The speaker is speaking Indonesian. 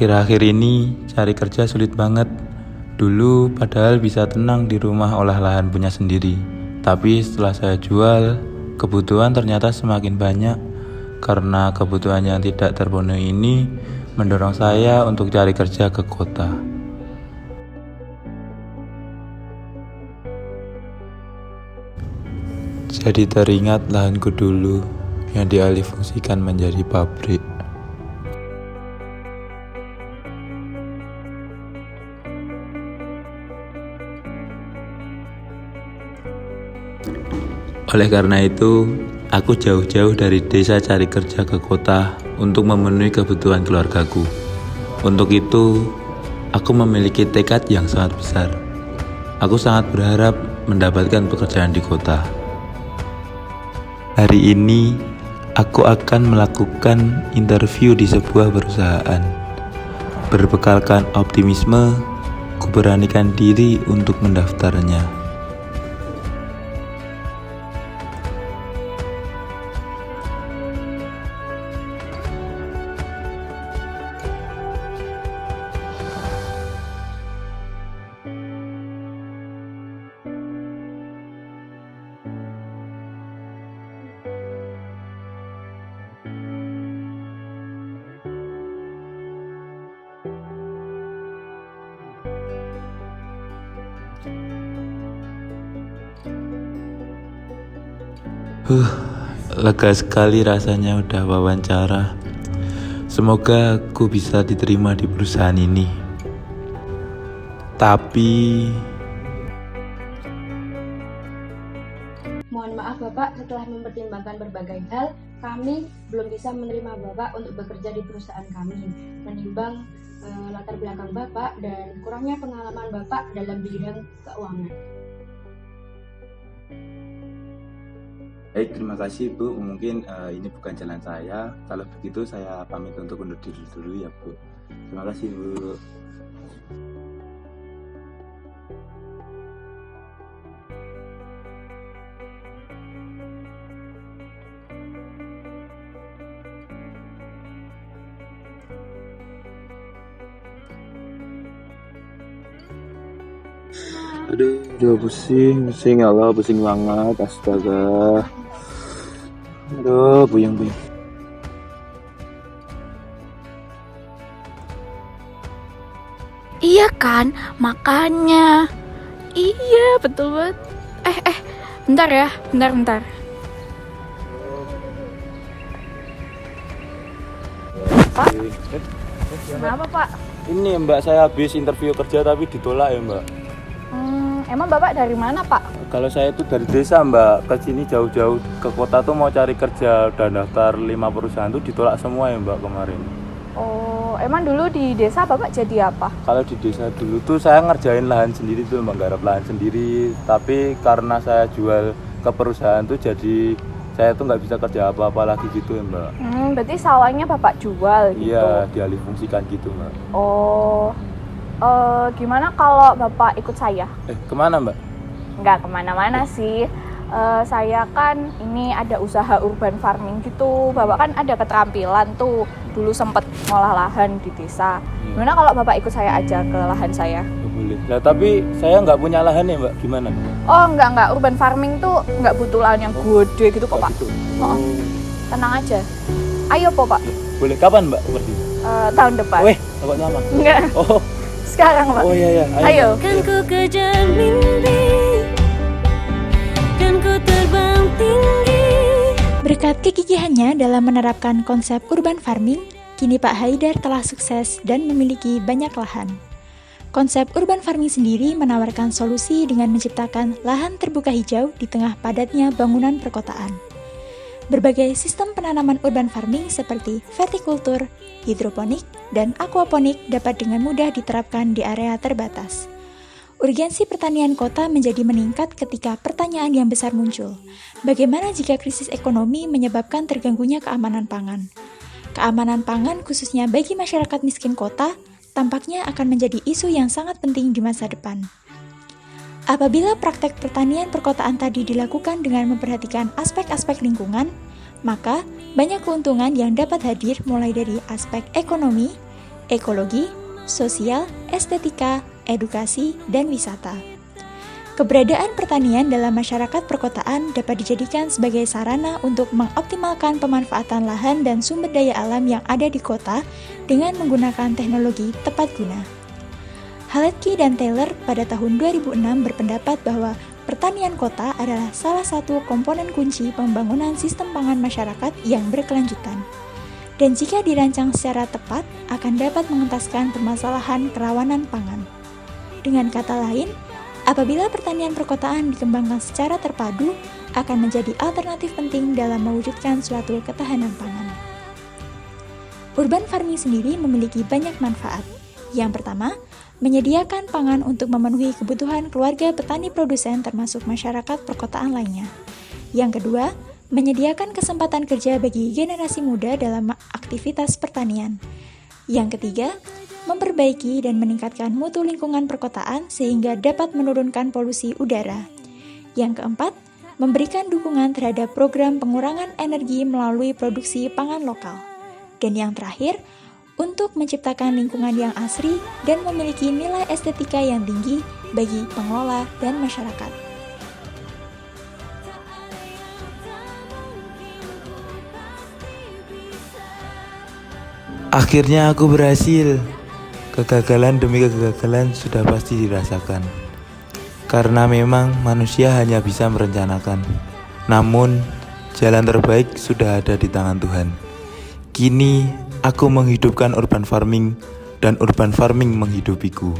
Akhir-akhir ini cari kerja sulit banget. Dulu padahal bisa tenang di rumah olah lahan punya sendiri. Tapi setelah saya jual, kebutuhan ternyata semakin banyak. Karena kebutuhan yang tidak terpenuhi ini mendorong saya untuk cari kerja ke kota. Jadi teringat lahanku dulu yang dialihfungsikan menjadi pabrik. Oleh karena itu, aku jauh-jauh dari desa cari kerja ke kota untuk memenuhi kebutuhan keluargaku. Untuk itu, aku memiliki tekad yang sangat besar. Aku sangat berharap mendapatkan pekerjaan di kota. Hari ini, aku akan melakukan interview di sebuah perusahaan. Berbekalkan optimisme, kuberanikan diri untuk mendaftarnya. Lega sekali rasanya udah wawancara. Semoga aku bisa diterima di perusahaan ini. Tapi mohon maaf Bapak, setelah mempertimbangkan berbagai hal, kami belum bisa menerima Bapak untuk bekerja di perusahaan kami. Menimbang latar belakang Bapak dan kurangnya pengalaman Bapak dalam bidang keuangan. baik, terima kasih Bu. Mungkin ini bukan jalan saya. Kalau begitu saya pamit untuk undur diri dulu ya Bu. Terima kasih Bu. Aduh pusing Allah, pusing banget, astaga. Aduh, puyeng. Iya kan, makanya. Iya, betul banget. Bentar ya, bentar. Pak, kenapa Pak? Ini Mbak, saya habis interview kerja tapi ditolak ya Mbak. Emang Bapak dari mana Pak? Kalau saya itu dari desa Mbak, ke sini jauh-jauh ke kota tuh mau cari kerja, udah daftar 5 perusahaan tuh ditolak semua ya Mbak kemarin. Oh, emang dulu di desa Bapak jadi apa? Kalau di desa dulu tuh saya ngerjain lahan sendiri tuh Mbak, garap lahan sendiri. Tapi karena saya jual ke perusahaan tuh jadi saya tuh nggak bisa kerja apa-apa lagi gitu ya Mbak. Berarti sawahnya Bapak jual gitu? Iya, dialihfungsikan gitu Mbak. Oh, gimana kalau Bapak ikut saya? Kemana Mbak? Nggak kemana-mana sih. Saya kan ini ada usaha urban farming gitu. Bapak kan ada keterampilan tuh. Dulu sempet ngolah lahan di desa. Gimana kalau Bapak ikut saya aja ke lahan saya? Boleh. Nah, tapi saya nggak punya lahan ya Mbak, gimana? Oh enggak, urban farming tuh nggak butuh lahan yang gede gitu kok Pak. Gitu. Oh, tenang aja. Ayo po Pak. Boleh, kapan Mbak pergi? Tahun depan. Weh, takut lama. Enggak. Oh, Sekarang Pak. oh iya. Ayo. Kan ku kejar mimpi, kan ku terbang tinggi. Berkat kegigihannya dalam menerapkan konsep urban farming, kini Pak Haidar telah sukses dan memiliki banyak lahan. Konsep urban farming sendiri menawarkan solusi dengan menciptakan lahan terbuka hijau di tengah padatnya bangunan perkotaan. Berbagai sistem penanaman urban farming seperti vertikultur, hidroponik, dan aquaponik dapat dengan mudah diterapkan di area terbatas. Urgensi pertanian kota menjadi meningkat ketika pertanyaan yang besar muncul. Bagaimana jika krisis ekonomi menyebabkan terganggunya keamanan pangan? Keamanan pangan khususnya bagi masyarakat miskin kota tampaknya akan menjadi isu yang sangat penting di masa depan. Apabila praktek pertanian perkotaan tadi dilakukan dengan memperhatikan aspek-aspek lingkungan, maka banyak keuntungan yang dapat hadir mulai dari aspek ekonomi, ekologi, sosial, estetika, edukasi, dan wisata. Keberadaan pertanian dalam masyarakat perkotaan dapat dijadikan sebagai sarana untuk mengoptimalkan pemanfaatan lahan dan sumber daya alam yang ada di kota dengan menggunakan teknologi tepat guna. Haletki dan Taylor pada tahun 2006 berpendapat bahwa pertanian kota adalah salah satu komponen kunci pembangunan sistem pangan masyarakat yang berkelanjutan. Dan jika dirancang secara tepat, akan dapat mengentaskan permasalahan kerawanan pangan. Dengan kata lain, apabila pertanian perkotaan dikembangkan secara terpadu, akan menjadi alternatif penting dalam mewujudkan suatu ketahanan pangan. Urban farming sendiri memiliki banyak manfaat. Yang pertama, menyediakan pangan untuk memenuhi kebutuhan keluarga petani produsen termasuk masyarakat perkotaan lainnya. Yang kedua, menyediakan kesempatan kerja bagi generasi muda dalam aktivitas pertanian. Yang ketiga, memperbaiki dan meningkatkan mutu lingkungan perkotaan sehingga dapat menurunkan polusi udara. Yang keempat, memberikan dukungan terhadap program pengurangan energi melalui produksi pangan lokal. Dan yang terakhir, untuk menciptakan lingkungan yang asri dan memiliki nilai estetika yang tinggi bagi pengelola dan masyarakat. Akhirnya aku berhasil. Kegagalan demi kegagalan sudah pasti dirasakan. Karena memang manusia hanya bisa merencanakan. Namun, jalan terbaik sudah ada di tangan Tuhan. Kini, aku menghidupkan urban farming dan urban farming menghidupiku.